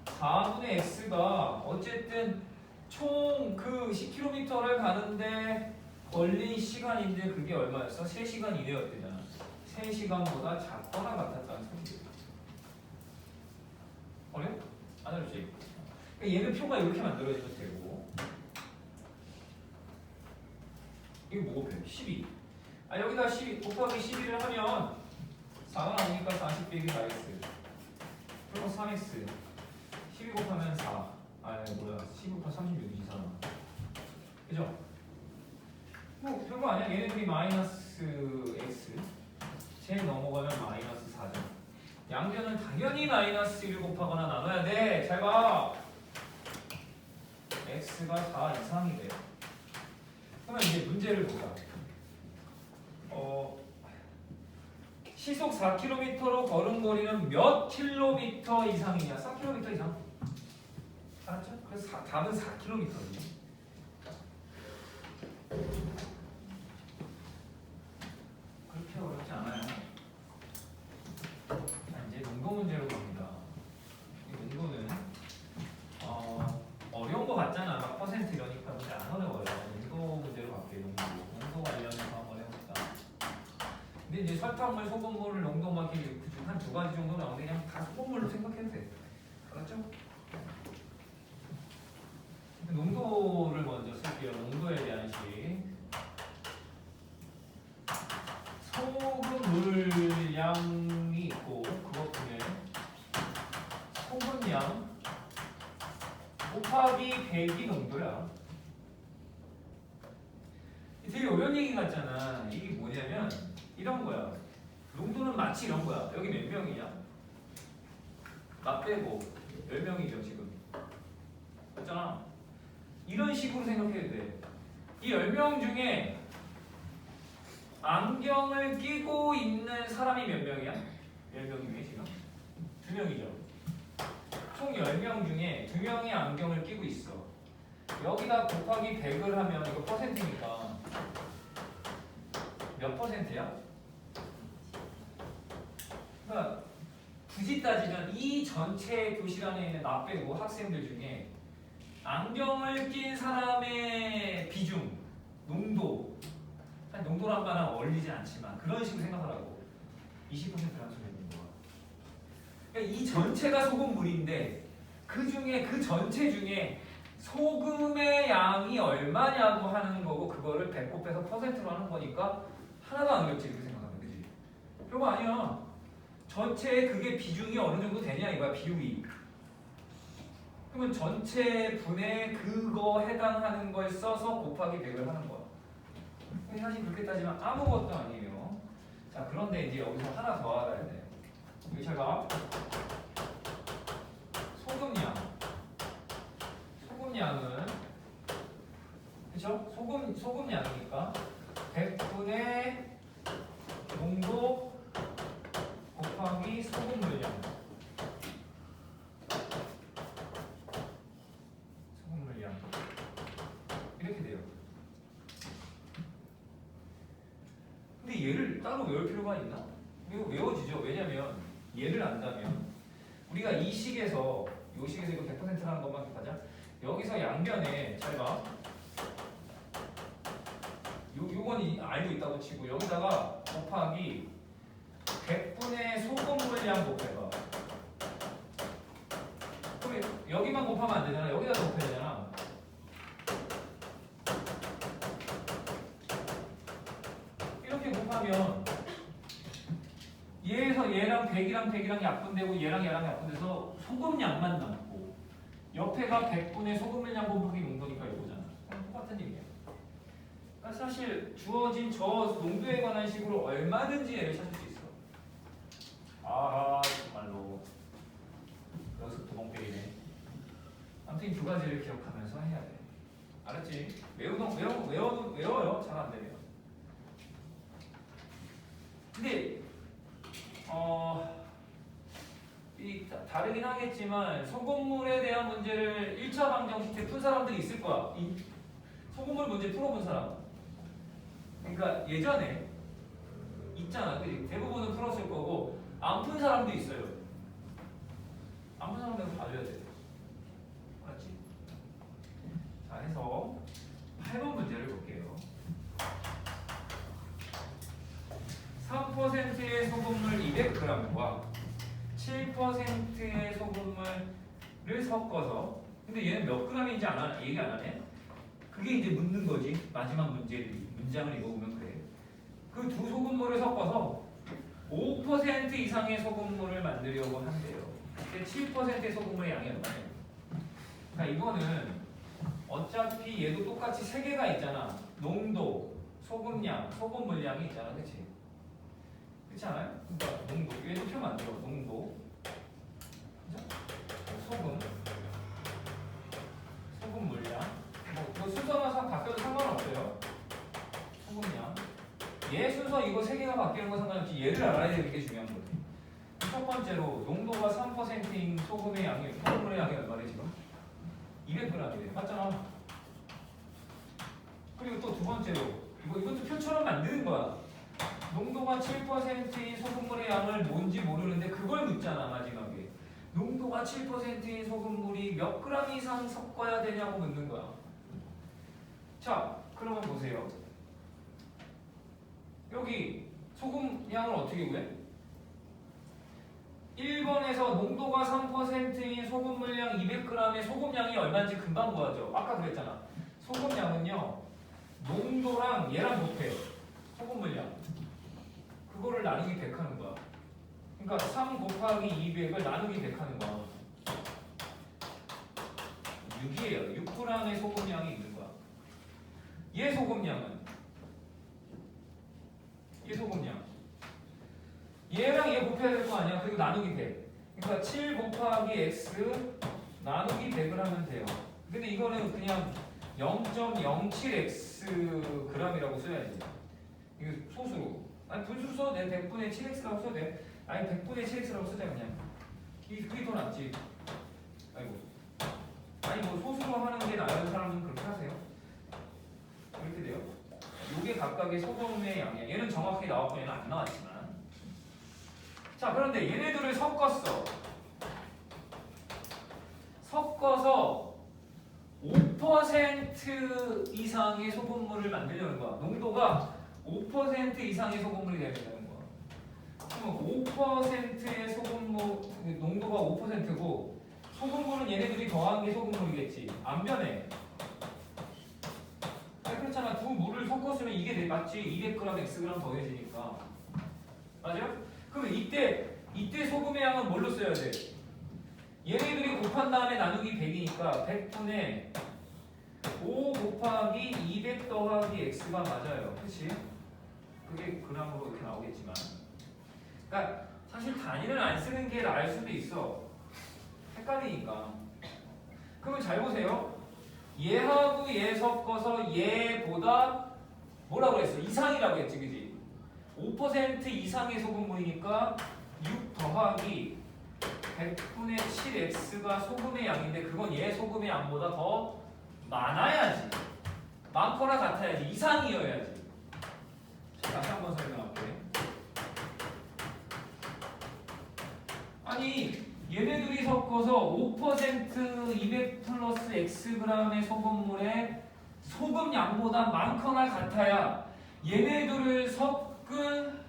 4분의 x가 어쨌든 총 그 10km를 가는데 걸린 시간인데 그게 얼마였어? 3시간 이내였대잖아. 3시간보다 작거나 같았다는 소리예요. 어려워? 안 어렵지? 그러니까 얘는 표가 이렇게 만들어지면 되고 이거 뭐 곱해? 12. 여기다 12 곱하기 12를 하면 4가 나오니까 40 빼기 4x 그리고 3x 12 곱하면 4 12 곱하면 36이지 4. 그죠? 뭐 별거 아니야. 얘네들이 마이너스 x 제 넘어가면 마이너스 4죠. 양변은 당연히 마이너스 1 곱하거나 나눠야 돼. 잘 봐. x가 4 이상이 돼요. 그러면 이제 문제를 보자. 시속 4km로 걸은 거리는 몇 킬로미터 이상이냐? 3km 이상. 알았죠? 그래서 답은 4km지. 그렇게 어렵지 않아요. 이제 농도 문제로 갑니다. 이 농도는 어려운 거 같잖아. 막 퍼센트 이러니까 문제 안 어려워요. 농도 문제로 갈게요. 농도 관련해서 한번 해봅시다. 근데 이제 설탕물, 소금물을 농도 막이 한 두 가지 정도 나오는데 그냥 다 소금물로 생각해도 돼. 알았죠? 농도를 먼저 쓸게요. 농도에 대한 식. 소금물량이 있고 그것 중에 소금량 곱하기 100이 농도야. 되게 어려운 얘기 같잖아. 이게 뭐냐면 이런 거야. 농도는 마치 이런 거야. 여기 몇 명이냐? 나 빼고 10명이죠 지금. 맞잖아. 이런 식으로 생각해도 돼. 이 10명 중에 안경을 끼고 있는 사람이 몇 명이야? 10명 중에 지금? 2명이죠. 총 10명 중에 2명이 안경을 끼고 있어. 여기다 곱하기 100을 하면 이거 퍼센트니까 몇 퍼센트야? 그러니까 굳이 따지면 이 전체 교실 안에 있는 나 빼고 학생들 중에 안경을 낀 사람의 비중, 농도 농도란 말은 어울리지 않지만 그런 식으로 생각하라고. 20%라는 소리 있는 거야. 그러니까 이 전체가 소금물인데 그 중에 그 전체 중에 소금의 양이 얼마냐고 하는 거고 그거를 배꼽 빼서 퍼센트로 하는 거니까 하나도 안 어렵지 이렇게 생각하면 되지. 별거 아니야. 전체에 그게 비중이 어느 정도 되냐 이거야. 비율이. 그러면 전체 분에 그거 해당하는 걸 써서 곱하기 100을 하는 거야. 근데 사실 그렇게 따지면 아무것도 아니에요. 자, 그런데 이제 여기서 하나 더 알아야 돼. 여기 잘 봐. 소금량. 소금량은 그쵸? 소금량이니까 100분의 농도 곱하기 소금물량. 소금물량. 이렇게 돼요. 근데 얘를 따로 외울 필요가 있나? 이거 외워지죠. 왜냐면 얘를 안다면 우리가 이 식에서 이 식에서 이거 100%라는 것만 기억하자. 여기서 양변에 잘 봐. 요건 알고 있다고 치고 여기다가 곱하기 100분의 소금물량 곱해봐. 그럼 여기만 곱하면 안 되잖아. 여기다 곱해야 되잖아. 이렇게 곱하면 얘에서 얘랑 100이랑 약분되고 얘랑 약분돼서 소금량만 남고 옆에가 100분의 소금물량 곱하기 농도니까 이거잖아. 똑같은 얘기야. 그러니까 사실 주어진 저 농도에 관한 식으로 얼마든지 얘를 찾을 수 있어. 아 정말로 여기서 두번 빼기네. 아무튼 이 두 가지를 기억하면서 해야 돼. 알았지? 외워요. 잘 안 되면. 근데 다르긴 하겠지만 소금물에 대한 문제를 1차 방정식 때 푼 사람들이 있을 거야. 소금물 문제 풀어본 사람. 그러니까 예전에 있잖아. 그치? 대부분은 풀었을 거고 안 푼 사람도 있어요. 안 푼 사람들은 봐줘야 돼. 알았지? 자, 해서 8번 문제를 볼게요. 3%의 200g과 7%의 소금물을 섞어서 근데 얘는 몇 g인지 얘기 안 하네? 그게 이제 묻는 거지. 마지막 문장을 읽어보면 그래. 그 두 소금물을 섞어서 5% 이상의 소금물을 만들려고 한대요. 근데 7%의 소금물의 양이 얼마예요? 그러니까 이거는 어차피 얘도 똑같이 세 개가 있잖아. 농도, 소금량, 소금 물량이 있잖아, 그렇지? 그렇지 않아요? 그러니까 농도, 얘도 표 만들어. 농도, 그죠? 소금 물량. 뭐 순서가 바뀌어도 상관없어요. 소금량. 얘 순서 이거 세 개가 바뀌는 거 상관없지. 얘를 알아야 되는 게 중요한 거지. 첫 번째로 농도가 3%인 소금의 양이 소금물의 양이 얼마래 지금? 200g이래. 맞잖아. 그리고 또 두 번째로 이것도 표처럼 만드는 거야. 농도가 7%인 소금물의 양을 뭔지 모르는데 그걸 묻잖아 마지막에. 농도가 7%인 소금물이 몇 g 이상 섞어야 되냐고 묻는 거야. 자, 그러면 보세요. 여기 소금 양을 어떻게 구해? 1번에서 농도가 3%인 소금 물량 200g의 소금량이 얼마인지 금방 구하죠. 아까 그랬잖아. 소금량은요. 농도랑 얘랑 곱해. 소금 물량. 그거를 나누기 100 하는 거야. 그러니까 3 곱하기 200을 나누기 100 하는 거야. 6이에요. 6g의 소금량이 있는 거야. 얘 소금량은? 얘 소금량. 얘랑 얘 곱해야 될 거 아니야. 그리고 나누기 100. 그러니까 7 곱하기 x 나누기 100을 하면 돼요. 근데 이거는 그냥 0.07x g이라고 써야지. 이거 소수로. 아니 분수 써도 돼. 100분의 7x라고 써도 돼. 아니 100분의 7x라고 쓰자 그냥. 그게 더 낫지. 아이고. 아니 뭐 소수로 하는 게 나은 사람은 그렇게 하세요. 이렇게 돼요. 요게 각각의 소금의 양이야. 얘는 정확히 나왔고 얘는 안 나왔지만. 자, 그런데 얘네들을 섞었어. 섞어서 5% 이상의 소금물을 만들려는 거야. 농도가 5% 이상의 소금물이 되는 거야. 그러면 5%의 소금물, 농도가 5%고 소금물은 얘네들이 더한 게 소금물이겠지. 안 변해. 아니, 그렇잖아. 두 물을 섞었으면 이게 맞지. 200g, xg 더해지니까. 맞아요? 그러면 이때 소금의 양은 뭘로 써야 돼? 얘네들이 곱한 다음에 나누기 100이니까 100분의 5 곱하기 200 더하기 x가 맞아요. 그치? 그게 그람으로 이렇게 나오겠지만. 그러니까 사실 단위를 안 쓰는 게 나을 수도 있어. 헷갈리니까. 그러면 잘 보세요. 얘하고 얘 섞어서 얘보다 뭐라고 했어? 이상이라고 했지, 그지? 5% 이상의 소금물이니까 6 더하기 100분의 7x가 소금의 양인데 그건 얘 소금의 양보다 더 많아야지. 많거나 같아야지. 이상이어야지. 자, 다시 한번 설명할게. 아니 얘네들이 섞어서 5% 200 플러스 xg의 소금물에 소금 양보다 많거나 같아야 얘네들을 섞은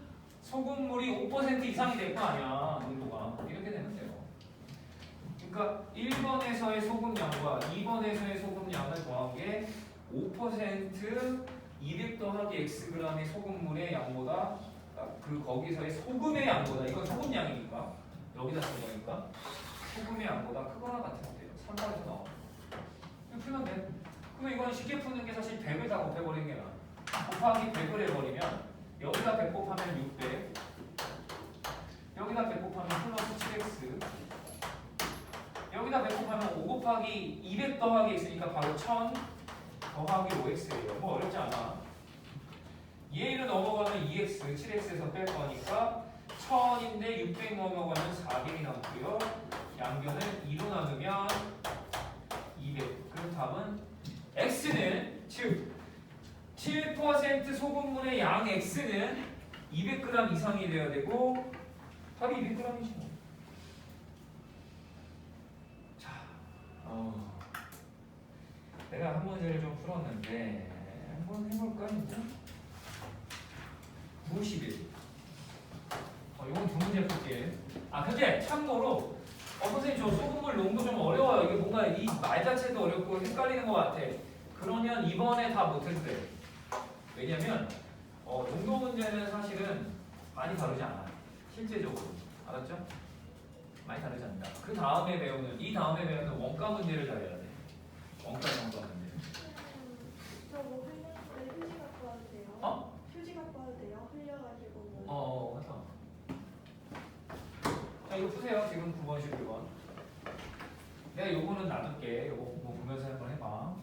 소금물이 5% 이상이 될 거 아니야. 농도가. 이렇게 되면 돼요. 그러니까 1번에서의 소금량과 2번에서의 소금량을 더한 게 5% 200 더하기 xg의 소금물의 양보다 거기서의 소금의 양보다 이건 소금량이니까 여기다 쓴 거니까 소금의 양보다 크거나 같으면 돼요. 3번에서 나와. 이거 풀면 돼. 그럼 이건 쉽게 푸는 게 사실 100을 다 곱해버리는 게 나아. 곱하기 100을 해버리면 여기다 100 곱하면 600 여기다 100 곱하면 플러스 7x 여기다 100 곱하면 5 곱하기 200 더하기 x니까 바로 1000 더하기 5x예요. 뭐 어렵지 않아. 얘를 넘어가면 2x, 7x에서 뺄 거니까 1000인데 600 넘어가면 400이 남고요. 양변을 2로 나누면 200. 그럼 답은 x는 즉 7% 소금물의 양 x는 200g 이상이 돼야 되고 답이 200g이지 뭐. 자, 내가 한 문제를 좀 풀었는데 한번 해볼까 이제? 91. 이건 두 문제 문제 풀게. 아 근데 참고로 선생님 저 소금물 농도 좀 어려워요. 이게 뭔가 이 말 자체도 어렵고 헷갈리는 것 같아. 그러면 이번에 다 못해도 돼. 왜냐면 농도 문제는 사실은 많이 다르지 않아. 실제적으로. 알았죠? 많이 다르지 않는다. 그 다음에 배우는 이 다음에 배우는 원가 문제를 잘해야 돼. 원가 문제. 저뭐 흘렸는데 휴지 갖고 와도 돼요? 어? 휴지 갖고 와도 돼요? 흘려가지고 뭐. 맞다. 자 이거 푸세요. 지금 9번, 11번. 내가 요거는 놔둘게. 요거 뭐 보면서 한번 해봐.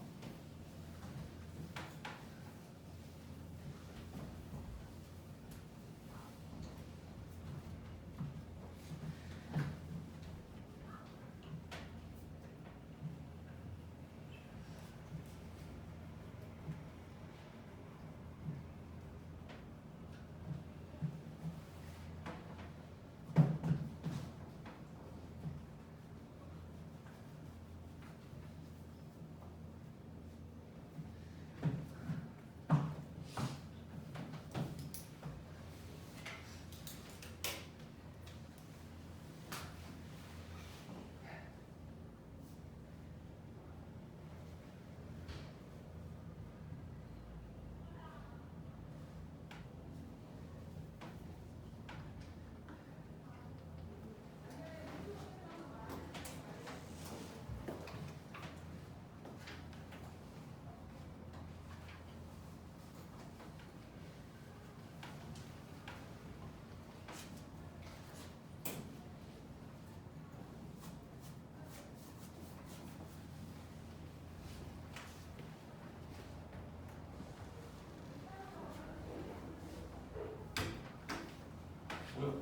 뭐야?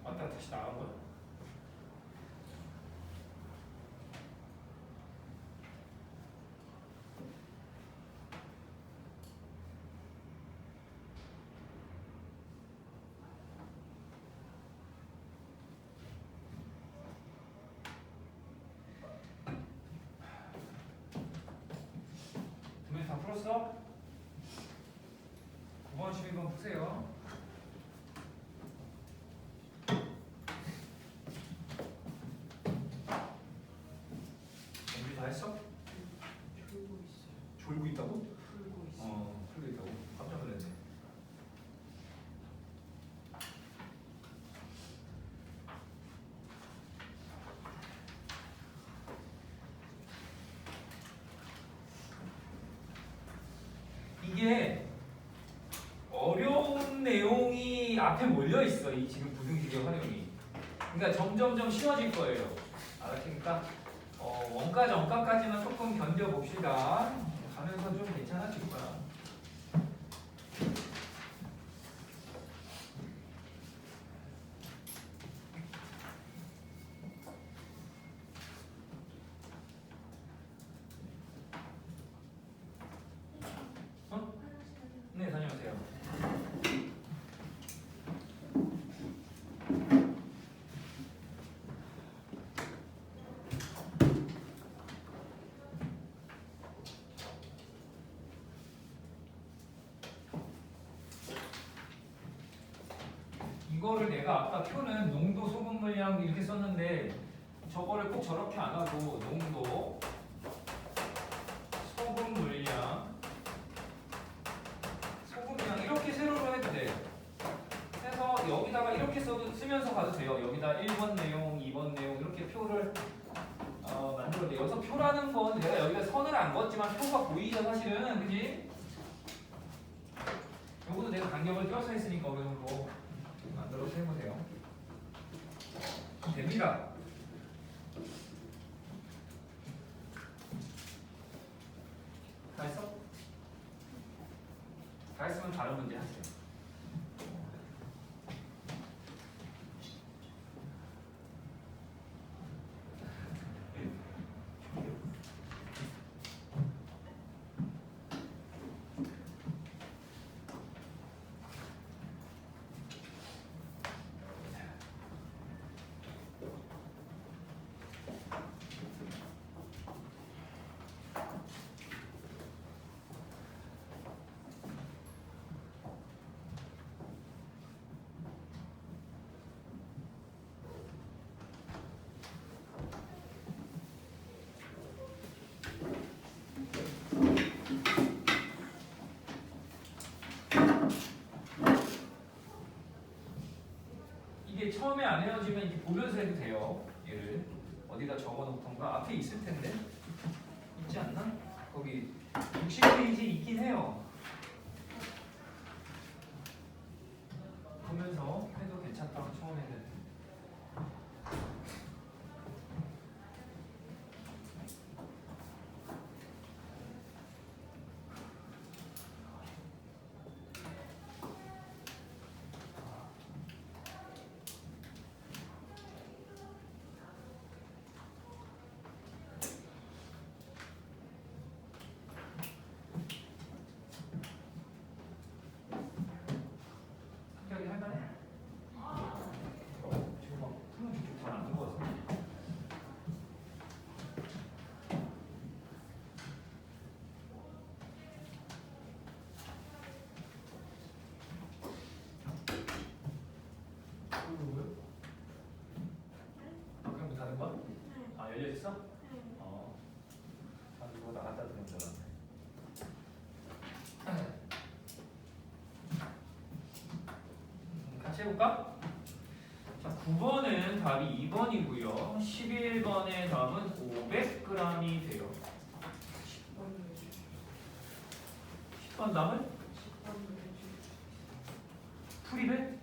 왔다가 다시 나간 거야? 문제 다 풀었어? 9번, 12번 푸세요. 준비 다 했어? 졸고 있어요. 졸고 있다고? 졸고 있어요. 풀고 있다고? 깜짝 놀랐네. 이게 어려운 내용이 앞에 몰려 있어. 이 지금 부등식의 활용이. 그러니까 점점점 쉬워질 거예요. 알았으니까 원가 정가까지는 조금 견뎌 봅시다. 가면서 좀 괜찮아질 거야. 네, 다녀오세요. 이거를 내가 아까 표는 농도, 소금 물량 이렇게 썼는데 저거를 꼭 저렇게 안 하고 농도, 소금 물량, 소금량 이렇게 세로로 해도 돼요. 해서 여기다가 이렇게 쓰면서 가도 돼요. 여기다 1번 내용, 2번 내용 이렇게 표를 만들어도 돼요. 여기서 표라는 건 내가 여기다 선을 안 그었지만 표가 보이죠 사실은. 그지? 요것도 내가 간격을 띄어서 했으니까 어느 정도 만들어서 해보세요. 됩니다. 다 했어? 다 했으면 다른 문제 하세요. 처음에 안 헤어지면 이렇게 보면서 해도 돼요. 얘를 어디다 적어놓던가 앞에 있을 텐데 있지 않나? 거기 60페이지 있긴 해요. 보면서 해도 괜찮다고 처음에는. 성격이 할만해? 지금 막 풀은 쭉쭉 잘 안 된 것 같은데. 뭐요? 아, 그럼 문 닫은 거야? 아, 열려 있어? 어. 아, 이거 나갔다 들어온 줄 알았네. 같이 해볼까? 자, 9번은 답이 2번이고요. 11번의 답은 500g이 돼요. 10번 답은 풀이래?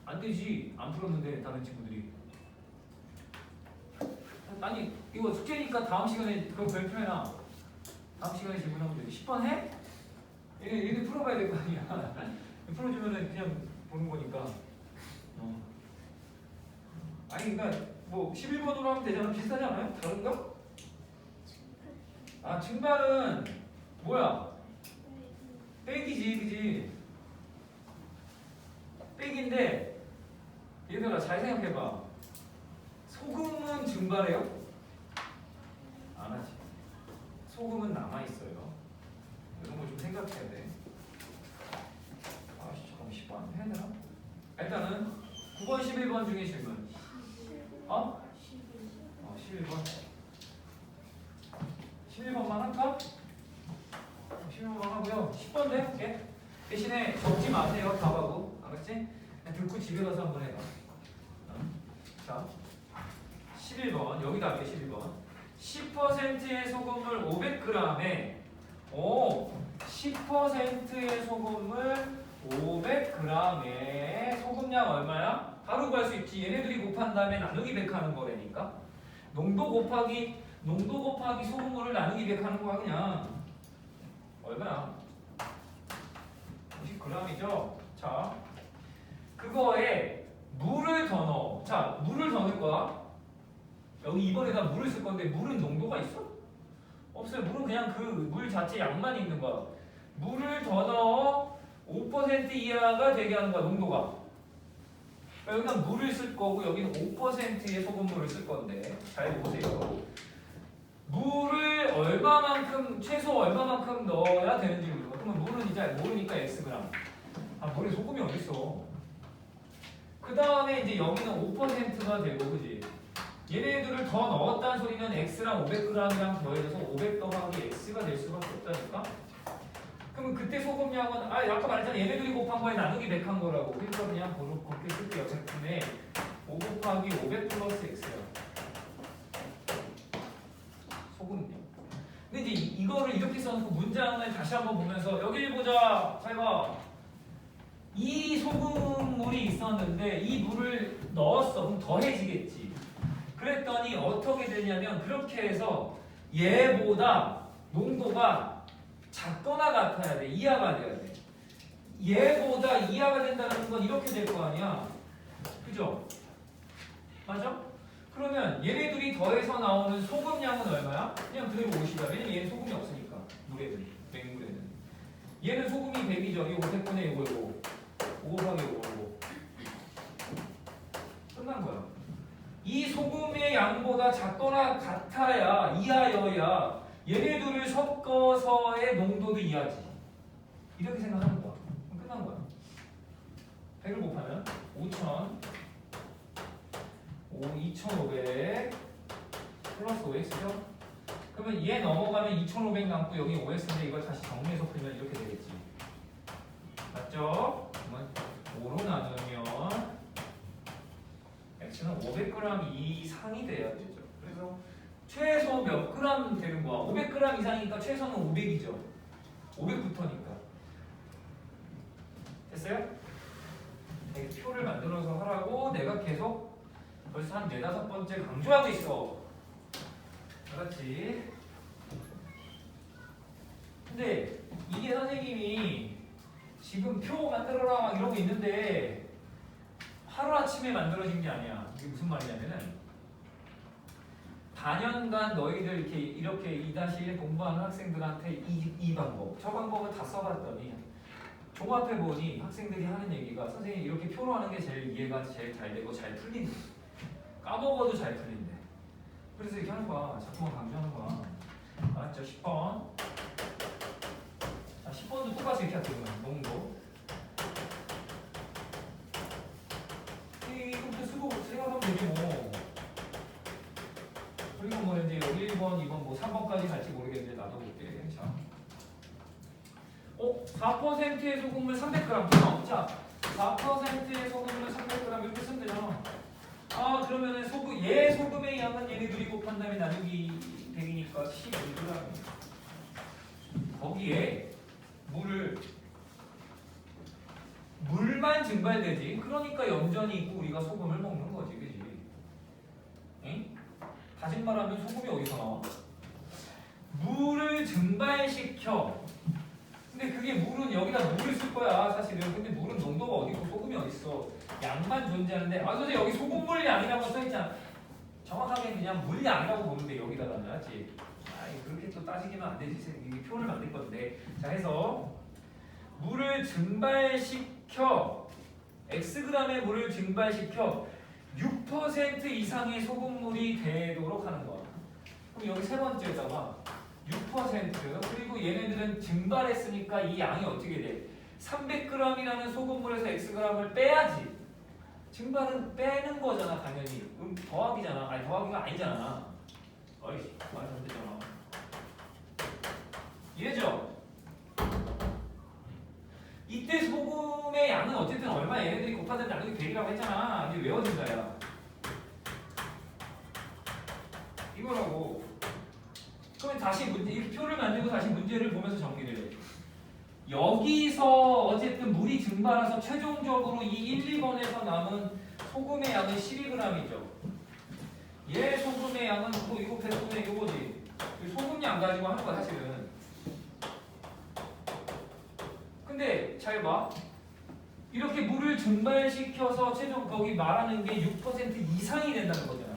안 되지. 안 풀었는데 다른 친구들이. 아니 이거 숙제니까 다음 시간에 그거 발표해놔. 다음 시간에 질문하면 되지. 10번 해? 얘네 풀어봐야 될 거 아니야. 풀어주면은 그냥 보는 거니까. 아니 그러니까 뭐 11번으로 하면 되잖아. 비슷하지 않아요? 다른가? 아 증발은 뭐야? 빼기지, 그지? 빼기인데 얘들아 잘 생각해봐. 소금은 증발해요? 안 하지. 소금은 남아있어요. 이런 거 좀 생각해야 돼. 아씨 잠깐만 10번 해야 되나? 일단은 9번, 11번 중에 질문. 11번. 11번만 할까? 11번만 하고요. 10번도 해볼게. 대신에 적지 마세요. 답하고. 알았지? 그냥 듣고 집에 가서 한번 해봐. 자, 11번. 여기 답이에요. 11번. 10%의 소금을 500g에 10%의 소금을 500g에 소금량 얼마야? 바로 구할 수 있지. 얘네들이 곱한 다음에 나누기 100 하는 거라니까. 농도 곱하기 소금물을 나누기 100 하는 거야 그냥. 얼마야? 50g이죠? 자, 그거에 물을 더 넣어. 자, 물을 더 넣을 거야. 여기 2번에다 물을 쓸 건데 물은 농도가 있어? 없어요. 물은 그냥 그 물 자체 양만 있는 거야. 물을 더 넣어 5% 이하가 되게 하는 거야, 농도가. 그러니까 여기는 물을 쓸 거고 여기는 5%의 소금물을 쓸 건데 잘 보세요. 물을 얼마만큼 최소 얼마만큼 넣어야 되는지 물어. 그러면 물은 이제 모르니까 Xg. 아, 물에 소금이 어디 있어? 그 다음에 이제 여기는 5%가 되고, 그지? 얘네들을 더 넣었다는 소리는 X랑 500g이랑 더해져서 500 더하기 X가 될 수밖에 없다니까? 그러면 그때 소금량은 아까 말했잖아. 얘네들이 곱한 거에 나누기 100 한 거라고. 그러니까 그냥 그렇게 쓸게요. 작품에 5 곱하기 500 플러스 X야. 소금량. 근데 이제 이거를 이렇게 써놓고 문장을 다시 한번 보면서 여기 보자. 잘 봐. 이 소금물이 있었는데 이 물을 넣었어. 그럼 더해지겠지. 그랬더니 어떻게 되냐면 그렇게 해서 얘보다 농도가 작거나 같아야 돼. 이하가 돼야 돼. 얘보다 이하가 된다는 건 이렇게 될 거 아니야. 그죠? 맞아? 그러면 얘네들이 더해서 나오는 소금량은 얼마야? 그냥 그대로 50이야. 왜냐면 얘는 소금이 없으니까. 물에는. 맹물에는. 얘는 소금이 100이죠. 이거 100분의 5이고 5 곱하기 5고 끝난 거야. 이 소금의 양보다 작거나 같아야 이하여야 얘네들을 섞어서의 농도도 이하지. 이렇게 생각하는 거야. 그럼 끝난 거야. 100을 곱하면 5000 2500 플러스 5x죠? 그러면 얘 넘어가면 2500 남고 여기 5x인데 이걸 다시 정리해서 풀면 이렇게 되겠지. 맞죠? 그러면 5로 나누면 뭐야? 500g 이상이니까 최소는 500이죠. 500부터니까. 됐어요? 이렇게 표를 만들어서 하라고 내가 계속 벌써 한 4-5번째 강조하고 있어. 알았지? 근데 이게 선생님이 지금 표 만들어라 막 이러고 있는데 하루아침에 만들어진 게 아니야. 이게 무슨 말이냐면은 단연간 너희들 이렇게 2-1 공부하는 학생들한테 이 방법, 저 방법을 다 써봤더니 종합해보니 학생들이 하는 얘기가 선생님 이렇게 표로 하는 게 제일 이해가 제일 잘 되고 잘 풀린대. 까먹어도 잘 풀린대. 그래서 이렇게 하는 거야. 자꾸만 강조하는 거야. 알았죠? 10번. 자, 10번도 똑같이 이렇게 할게요. 농도. 이것도 쓰고 생각하면 되지 뭐. 그리고 뭐 이제 여기 1번, 2번, 뭐 3번까지 갈지 모르겠는데 나도 볼게. 자. 4%의 소금물 300g. 자, 4%의 소금물 300g 이렇게 쓰면 되잖아. 아, 그러면은 얘 소금의 양은 얘네들이 곱한 다음에 나누기 100이니까 12g. 거기에 물만 증발되지. 그러니까 염전이 있고 우리가 소금을 먹는 거지, 그지? 응? 다시 말하면 소금이 어디서 나와? 물을 증발시켜. 근데 그게 물은 여기다 물을 쓸 거야 사실은. 근데 물은 농도가 어디 있고 소금이 어디 있어? 양만 존재하는데 선생님 여기 소금물 양이라고 써있잖아. 정확하게 그냥 물량이라고 보면 돼. 여기다가 알았지? 그렇게 또 따지기는 안 되지. 이게 표를 만들 건데. 자, 해서 물을 증발시켜 Xg의 물을 증발시켜 6% 이상의 소금물이 되도록 하는 거야. 그럼 여기 세 번째에다가 6% 그리고 얘네들은 증발했으니까 이 양이 어떻게 돼? 300g이라는 소금물에서 Xg을 빼야지. 증발은 빼는 거잖아 당연히. 더하기잖아. 아니 더하기가 아니잖아. 어이씨 말이 안 되잖아. 이해죠? 이때 소금의 양은 어쨌든 얼마 얘네들이 곱하든 나누기 100이라고 했잖아. 이제 외워진다 야. 이거라고. 그러면 다시 이 표를 만들고 다시 문제를 보면서 정리를 해. 여기서 어쨌든 물이 증발해서 최종적으로 이 1, 2번에서 남은 소금의 양은 12g이죠. 얘 소금의 양은 뭐 이거 배수분의 이거지. 소금 양 가지고 하는 거야 사실은. 근데 잘 봐. 이렇게 물을 증발시켜서 최종 거기 말하는 게 6% 이상이 된다는 거잖아.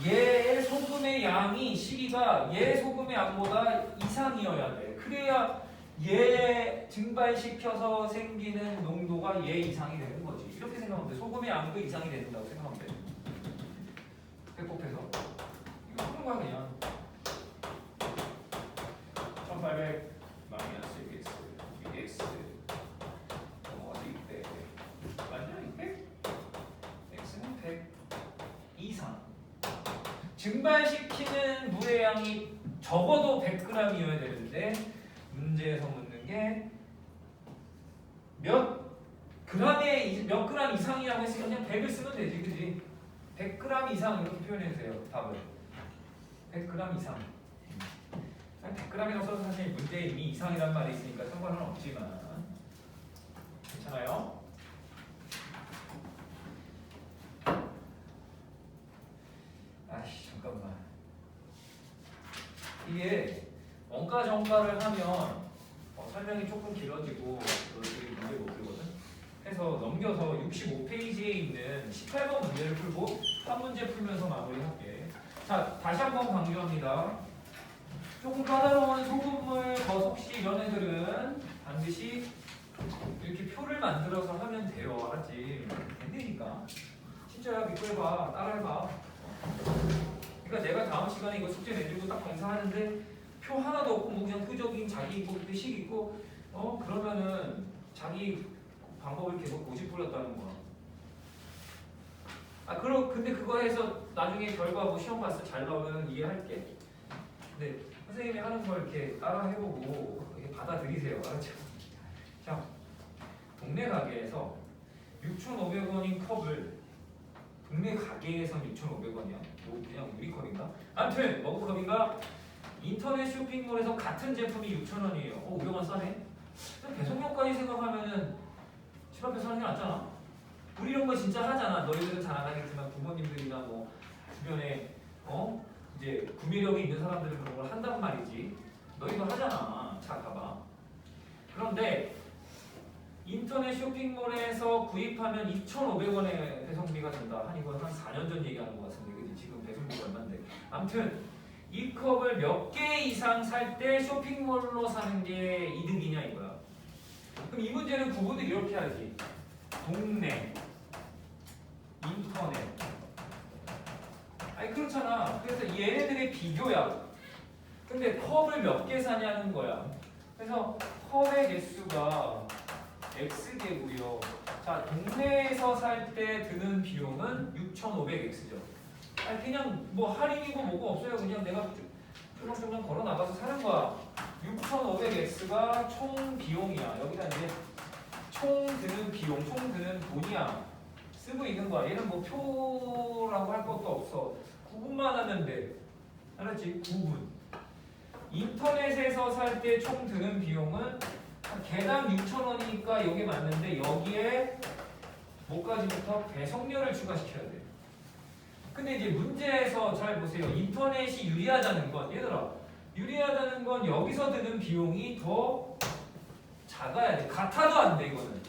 얘 소금의 양이 12가 얘 소금의 양보다 이상이어야 돼. 그래야 얘 증발시켜서 생기는 농도가 얘 이상이 되는 거지. 이렇게 생각하면 돼. 소금의 양도 이상이 된다고 생각하면 돼. 배꼽해서 이거 하는 거야 그냥. 1800 마이너스 2x 어디 100 맞냐? 200? x는 100 이상. 증발시키는 물의 양이 적어도 100g이어야 되는데 문제에서 묻는 게 몇 그램 이상이라고 했으니까 그냥 100을 쓰면 되지, 그지? 100g 이상 이렇게 표현해주세요. 답을 100g 이상. 100g이라고 써서 사실 문제에 이미 이상이란 말이 있으니까 상관은 없지만 괜찮아요? 아이씨 잠깐만. 이게 원가 정가를 하면 설명이 조금 길어지고 너희들이 문제 못 풀거든. 해서 넘겨서 65페이지에 있는 18번 문제를 풀고 한 문제 풀면서 마무리할게. 자, 다시 한번 강조합니다. 조금 까다로운 소금물, 거속시 이런 애들은 반드시 이렇게 표를 만들어서 하면 돼요. 알았지? 된다니까. 진짜야. 믿고 해봐. 따라해봐. 그러니까 내가 다음 시간에 이거 숙제 내주고 딱 검사하는데 표 하나도 없고 뭐 그냥 표적인 자기 있고 식 있고 그러면은 자기 방법을 계속 고집 부렸다는 거야. 근데 그거 해서 나중에 결과 뭐 시험 봤을 때 잘 나오면 이해할게. 근데 선생님이 하는 걸 이렇게 따라 해보고 이렇게 받아들이세요. 알았죠? 자, 동네 가게에서 6,500원인 컵을 동네 가게에선 6,500원이야. 그냥 우리 컵인가? 아무튼 머그컵인가? 인터넷 쇼핑몰에서 같은 제품이 6,000원이에요. 500원 싸네. 배송료까지 생각하면은 집 앞에 사는 게 낫잖아. 우리 이런 거 진짜 하잖아. 너희들은 잘 안 하겠지만 부모님들이나 뭐 주변에 이제 구매력이 있는 사람들은 그런 걸 한단 말이지. 너희도 하잖아. 자, 가봐. 그런데 인터넷 쇼핑몰에서 구입하면 2,500원의 배송비가 된다. 한 이건 한 4년 전 얘기하는 것 같은데, 그지? 지금 배송비가 얼마인데? 아무튼 이 컵을 몇 개 이상 살 때 쇼핑몰로 사는 게 이득이냐 이거야. 그럼 이 문제는 구분을 이렇게 하지. 동네, 인터넷. 아니 그렇잖아. 그래서 얘네들의 비교야. 근데 컵을 몇 개 사냐는 거야. 그래서 컵의 개수가 X개고요. 자, 동네에서 살 때 드는 비용은 6,500X죠. 아니 그냥 뭐 할인이고 뭐고 없어요. 그냥 내가 조금조금 걸어 나가서 사는 거야. 6,500X가 총 비용이야. 여기다 이제 총 드는 비용, 총 드는 돈이야. 쓰고 있는 거야. 얘는 뭐 표라고 할 것도 없어. 구분만 하면 돼. 알았지? 구분. 인터넷에서 살 때 총 드는 비용은 개당 6,000원이니까 여기 맞는데 여기에 뭐까지부터 배송료를 추가시켜야 돼. 근데 이제 문제에서 잘 보세요. 인터넷이 유리하다는 건 얘들아 유리하다는 건 여기서 드는 비용이 더 작아야 돼. 같아도 안 돼 이거는.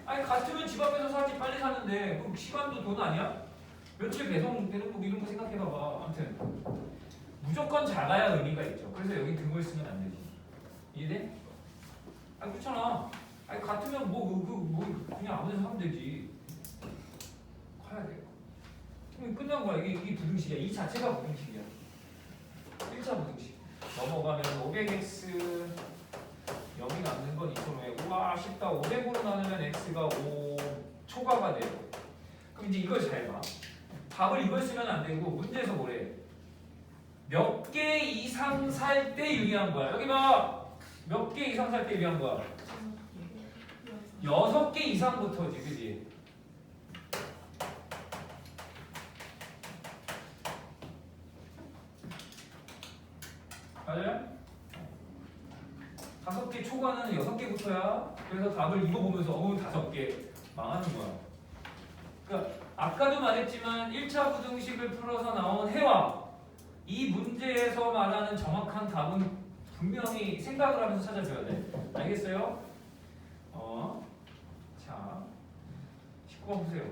아니 같으면 집 앞에서 사지 빨리 사는데 그럼 시간도 돈 아니야? 며칠 배송되는 거 이런 거 생각해봐봐. 아무튼 무조건 작아야 의미가 있죠. 그래서 여기 등을 쓰면 안 되지. 이해돼? 아니 그렇잖아. 아니 같으면 그냥 아무 데나 사면 되지. 커야 돼. 그럼 끝난 거야. 이게 부등식이야. 이 자체가 부등식이야. 1차 부등식. 넘어가면 500x 0이 남는 건 2,500. 우와 쉽다. 500으로 나누면 x가 5 초과가 돼요. 그럼 이제 이걸 잘 봐. 답을 이걸 쓰면 안 되고 문제에서 뭐래? 몇 개 이상 살 때 유리한 거야. 여기 봐. 몇 개 이상 살 때 유리한 거야. 6개 이상부터지, 그지? 맞아요? 5개 초과는 6개부터야. 그래서 답을 이거 보면서 5개 망하는 거야. 그러니까 아까도 말했지만 1차 부등식을 풀어서 나온 해와 이 문제에서 말하는 정확한 답은 분명히 생각을 하면서 찾아줘야 돼. 알겠어요? 자, 19번 보세요.